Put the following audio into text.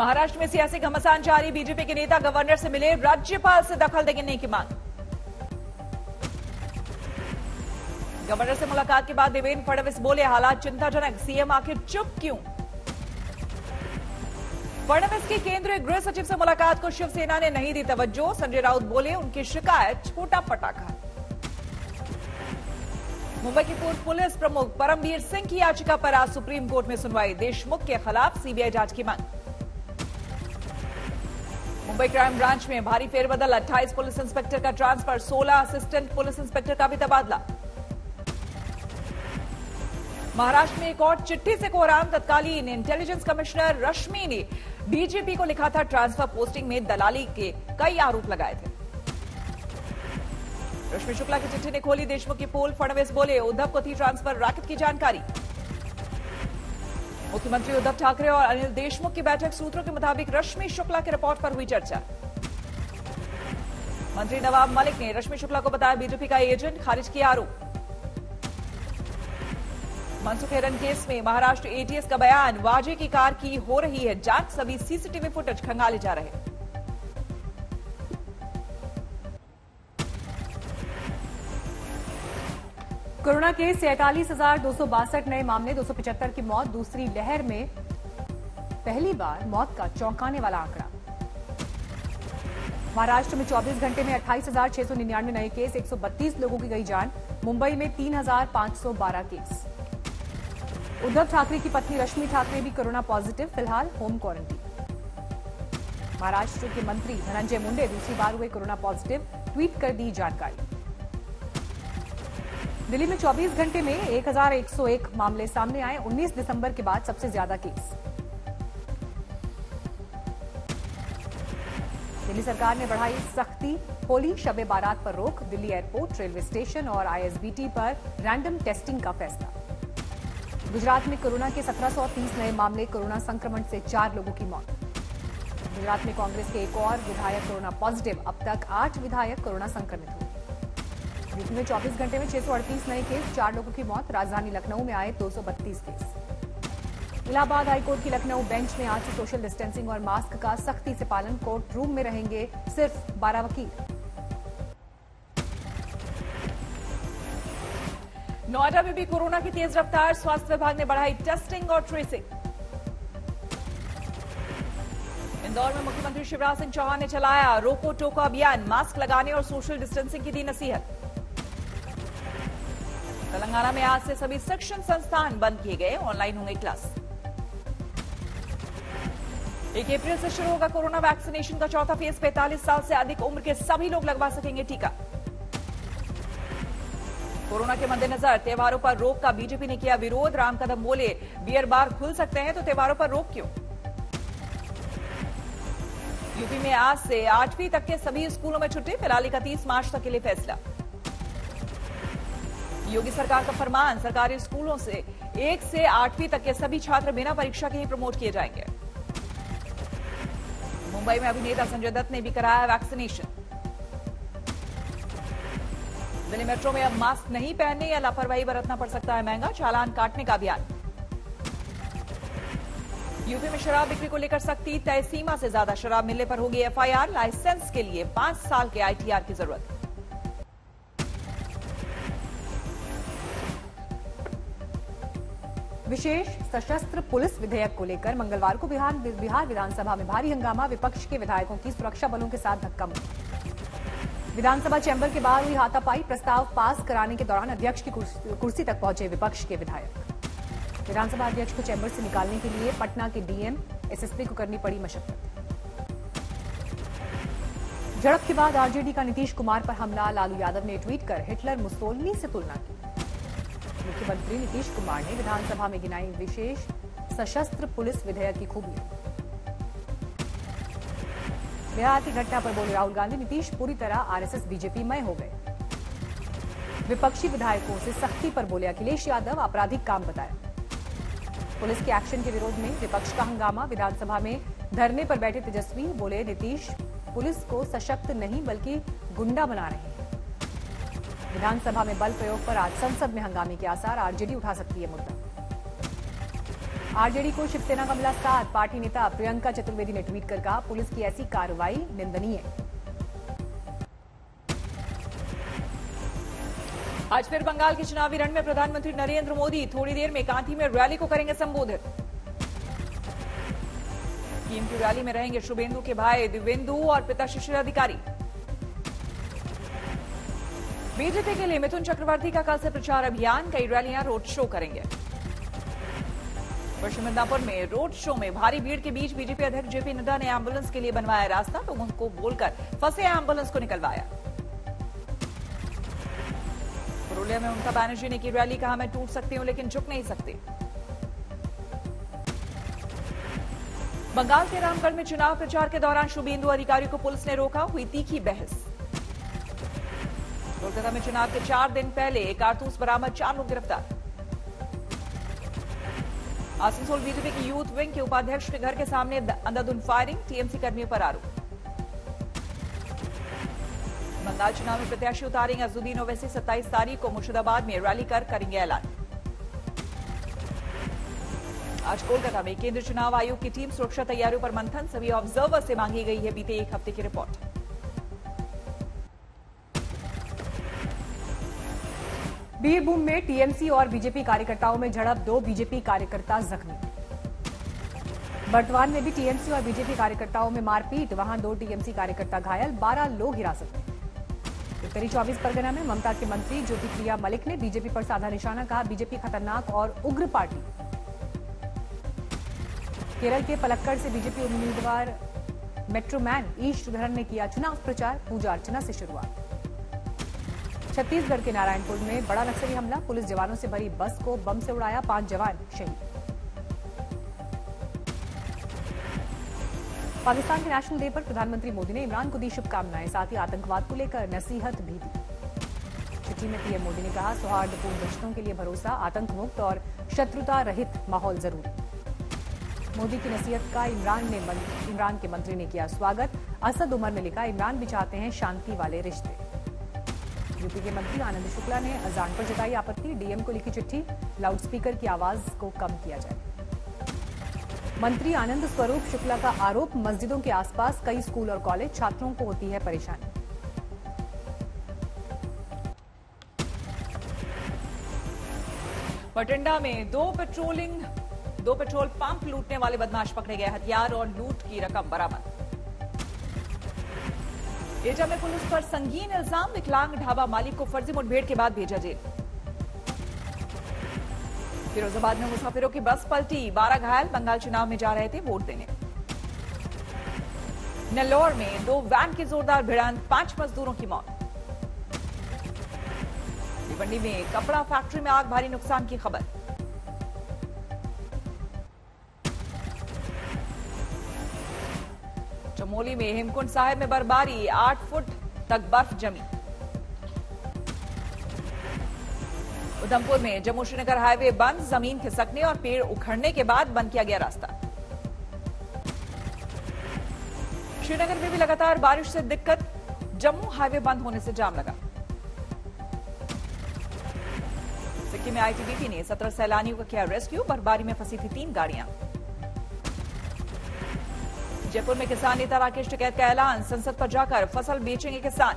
महाराष्ट्र में सियासी घमासान जारी। बीजेपी के नेता गवर्नर से मिले, राज्यपाल से दखल देने की मांग। गवर्नर से मुलाकात के बाद देवेंद्र फडणवीस बोले, हालात चिंताजनक, सीएम आखिर चुप क्यों। फडणवीस की केंद्रीय गृह सचिव से मुलाकात को शिवसेना ने नहीं दी तवज्जो। संजय राउत बोले, उनकी शिकायत छोटा पटाखा। मुंबई के पूर्व पुलिस प्रमुख परमवीर सिंह की याचिका पर आज सुप्रीम कोर्ट में सुनवाई। देशमुख के खिलाफ सीबीआई जांच की मांग। मुंबई क्राइम ब्रांच में भारी फेरबदल, 28 पुलिस इंस्पेक्टर का ट्रांसफर, 16 असिस्टेंट पुलिस इंस्पेक्टर का भी तबादला। महाराष्ट्र में एक और चिट्ठी से कोहराम। तत्कालीन इंटेलिजेंस कमिश्नर रश्मि ने बीजेपी को लिखा था, ट्रांसफर पोस्टिंग में दलाली के कई आरोप लगाए थे। रश्मि शुक्ला की चिट्ठी ने खोली देशमुख की पोल। फडणवीस बोले, उद्धव को थी ट्रांसफर रैकेट की जानकारी। मुख्यमंत्री उद्धव ठाकरे और अनिल देशमुख की बैठक, सूत्रों के मुताबिक रश्मि शुक्ला की रिपोर्ट पर हुई चर्चा। मंत्री नवाब मलिक ने रश्मि शुक्ला को बताया बीजेपी का एजेंट, खारिज किया आरोप। मनसुख हिरन केस में महाराष्ट्र एटीएस का बयान, वाजे की कार की हो रही है जांच, सभी सीसीटीवी फुटेज खंगाले जा रहे। कोरोना के 47,262 नए मामले, 275 की मौत। दूसरी लहर में पहली बार मौत का चौंकाने वाला आंकड़ा। महाराष्ट्र में 24 घंटे में 28,699 नए केस, 132 लोगों की गई जान। मुंबई में 3,512 केस। उद्धव ठाकरे की पत्नी रश्मि ठाकरे भी कोरोना पॉजिटिव, फिलहाल होम क्वारंटीन। महाराष्ट्र के मंत्री धनंजय मुंडे दूसरी बार हुए कोरोना पॉजिटिव, ट्वीट कर दी जानकारी। दिल्ली में 24 घंटे में 1,101 मामले सामने आए, 19 दिसंबर के बाद सबसे ज्यादा केस। दिल्ली सरकार ने बढ़ाई सख्ती, होली शबे बारात पर रोक। दिल्ली एयरपोर्ट, रेलवे स्टेशन और आईएसबीटी पर रैंडम टेस्टिंग का फैसला। गुजरात में कोरोना के 1730 नए मामले, कोरोना संक्रमण से 4 लोगों की मौत। गुजरात में कांग्रेस के एक और विधायक कोरोना पॉजिटिव, अब तक 8 विधायक कोरोना संक्रमित हुए। यूपी में 24 घंटे में 638 नए केस, 4 लोगों की मौत। राजधानी लखनऊ में आए 232 केस। इलाहाबाद हाईकोर्ट की लखनऊ बेंच में आज से सोशल डिस्टेंसिंग और मास्क का सख्ती से पालन। कोर्ट रूम में रहेंगे सिर्फ 12 वकील। नोएडा में भी कोरोना की तेज रफ्तार, स्वास्थ्य विभाग ने बढ़ाई टेस्टिंग और ट्रेसिंग। इंदौर में मुख्यमंत्री शिवराज सिंह चौहान ने चलाया रोको टोको अभियान, मास्क लगाने और सोशल डिस्टेंसिंग की दी नसीहत। तेलंगाना में आज से सभी शिक्षण संस्थान बंद किए गए, ऑनलाइन होंगे क्लास। 1 अप्रैल से शुरू होगा कोरोना वैक्सीनेशन का चौथा फेज। 45 साल से अधिक उम्र के सभी लोग लगवा सकेंगे टीका। कोरोना के मद्देनजर त्योहारों पर रोक का बीजेपी ने किया विरोध। राम कदम बोले, बियर बार खुल सकते हैं तो त्योहारों पर रोक क्यों। यूपी में आज से 8वीं तक के सभी स्कूलों में छुट्टी, फिलहाल 31 मार्च तक के लिए फैसला। योगी सरकार का फरमान, सरकारी स्कूलों से 1 से 8वीं तक के सभी छात्र बिना परीक्षा के ही प्रमोट किए जाएंगे। मुंबई में अभिनेता संजय दत्त ने भी कराया वैक्सीनेशन। दिल्ली मेट्रो में अब मास्क नहीं पहनने या लापरवाही बरतना पड़ सकता है महंगा, चालान काटने का अभियान। यूपी में शराब बिक्री को लेकर सख्ती, तय सीमा से ज्यादा शराब मिलने पर होगी एफआईआर। लाइसेंस के लिए 5 साल के आईटीआर की जरूरत। विशेष सशस्त्र पुलिस विधेयक को लेकर मंगलवार को बिहार विधानसभा में भारी हंगामा, विपक्ष के विधायकों की सुरक्षा बलों के साथ धक्का मुक्की। विधानसभा चैंबर के बाहर हुई हाथापाई, प्रस्ताव पास कराने के दौरान अध्यक्ष की कुर्सी तक पहुंचे विपक्ष के विधायक। विधानसभा अध्यक्ष को चैंबर से निकालने के लिए पटना के डीएम, एसएसपी को करनी पड़ी मशक्कत। झड़प के बाद आरजेडी का नीतीश कुमार पर हमला, लालू यादव ने ट्वीट कर हिटलर मुसोलिनी से तुलना की। मुख्यमंत्री नीतीश कुमार ने विधानसभा में गिनाई विशेष सशस्त्र पुलिस विधेयक की खूबियां। बिहार की घटना पर बोले राहुल गांधी, नीतीश पूरी तरह आरएसएस बीजेपी मय हो गए। विपक्षी विधायकों से सख्ती पर बोले अखिलेश यादव, आपराधिक काम बताया। पुलिस के एक्शन के विरोध में विपक्ष का हंगामा, विधानसभा में धरने पर बैठे तेजस्वी बोले नीतीश पुलिस को सशक्त नहीं बल्कि गुंडा बना रहे हैं। विधानसभा में बल प्रयोग पर आज संसद में हंगामे के आसार, आरजेडी उठा सकती है मुद्दा। आरजेडी को शिवसेना का मिला साथ। पार्टी नेता प्रियंका चतुर्वेदी ने ट्वीट कर कहा, पुलिस की ऐसी कार्रवाई निंदनीय। आज फिर बंगाल के चुनावी रण में प्रधानमंत्री नरेंद्र मोदी थोड़ी देर में कांठी में रैली को करेंगे संबोधित। टीम की रैली में रहेंगे शुभेंदु के भाई दिव्येंदु और पिता शिशिर अधिकारी। बीजेपी के लिए मिथुन चक्रवर्ती का कल से प्रचार अभियान, कई रैलियां रोड शो करेंगे। पश्चिम मिदनापुर में रोड शो में भारी भीड़ के बीच बीजेपी अध्यक्ष जेपी नड्डा ने एम्बुलेंस के लिए बनवाया रास्ता, लोगों को बोलकर फंसे एम्बुलेंस को निकलवाया। पुरुलिया में ममता बनर्जी ने की रैली, कहा मैं टूट सकती हूं लेकिन झुक नहीं सकती। बंगाल के रामगढ़ में चुनाव प्रचार के दौरान शुभेंदु अधिकारी को पुलिस ने रोका, हुई तीखी बहस। कोलकाता में चुनाव के 4 दिन पहले कारतूस बरामद, 4 लोग गिरफ्तार। आसनसोल बीजेपी की यूथ विंग के उपाध्यक्ष के घर के सामने अंधाधुंध फायरिंग, टीएमसी कर्मियों पर आरोप। बंगाल चुनाव में प्रत्याशी उतारेंगे अजुद्दीन ओवैसी, 27 तारीख को मुर्शिदाबाद में रैली कर करेंगे ऐलान। आज कोलकाता में केंद्रीय चुनाव आयोग की टीम सुरक्षा तैयारियों पर मंथन, सभी ऑब्जर्वर से मांगी गई है बीते 1 हफ्ते की रिपोर्ट। बीरभूम में टीएमसी और बीजेपी कार्यकर्ताओं में झड़प, 2 बीजेपी कार्यकर्ता जख्मी। बर्तवान में भी टीएमसी और बीजेपी कार्यकर्ताओं में मारपीट, वहां 2 टीएमसी कार्यकर्ता घायल, 12 लोग हिरासत में। उत्तरी 24 परगना में ममता के मंत्री ज्योतिप्रिया मलिक ने बीजेपी पर साधा निशाना, कहा बीजेपी खतरनाक और उग्र पार्टी। केरल के पलक्कड़ से बीजेपी उम्मीदवार मेट्रोमैन ई श्रीधरन ने किया चुनाव प्रचार, पूजा अर्चना से शुरुआत। छत्तीसगढ़ के नारायणपुर में बड़ा नक्सली हमला, पुलिस जवानों से भरी बस को बम से उड़ाया, 5 जवान शहीद। पाकिस्तान के नेशनल डे पर प्रधानमंत्री मोदी ने इमरान को दी शुभकामनाएं, साथ ही आतंकवाद को लेकर नसीहत भी दी। चिट्ठी में पीएम मोदी ने कहा, सौहार्दपूर्ण रिश्तों के लिए भरोसा, आतंक मुक्त और शत्रुता रहित माहौल जरूरी। मोदी की नसीहत का इमरान के मंत्री ने किया स्वागत। असद उमर ने लिखा, इमरान भी चाहते हैं शांति वाले रिश्ते। यूपी के मंत्री आनंद शुक्ला ने अजान पर जताई आपत्ति, डीएम को लिखी चिट्ठी, लाउडस्पीकर की आवाज को कम किया जाए। मंत्री आनंद स्वरूप शुक्ला का आरोप, मस्जिदों के आसपास कई स्कूल और कॉलेज, छात्रों को होती है परेशानी। बठिंडा में दो पेट्रोल पंप लूटने वाले बदमाश पकड़े गए, हथियार और लूट की रकम बरामद। एटा में पुलिस पर संगीन इल्जाम, विकलांग ढाबा मालिक को फर्जी मुठभेड़ के बाद भेजा जेल। फिरोजाबाद में मुसाफिरों की बस पलटी, 12 घायल, बंगाल चुनाव में जा रहे थे वोट देने। नेल्लौर में 2 वैन की जोरदार भिड़ंत, 5 मजदूरों की मौत। भिवंडी में कपड़ा फैक्ट्री में आग, भारी नुकसान की खबर। चमोली में हेमकुंड साहिब में बर्फबारी, 8 फुट तक बर्फ जमी। उधमपुर में जम्मू श्रीनगर हाईवे बंद, जमीन खिसकने और पेड़ उखड़ने के बाद बंद किया गया रास्ता। श्रीनगर में भी लगातार बारिश से दिक्कत, जम्मू हाईवे बंद होने से जाम लगा। सिक्किम में आईटीबीपी ने 17 सैलानियों का किया रेस्क्यू, बर्फबारी में फंसी थी 3 गाड़ियां। जयपुर में किसान नेता राकेश टिकैत का ऐलान, संसद पर जाकर फसल बेचेंगे किसान।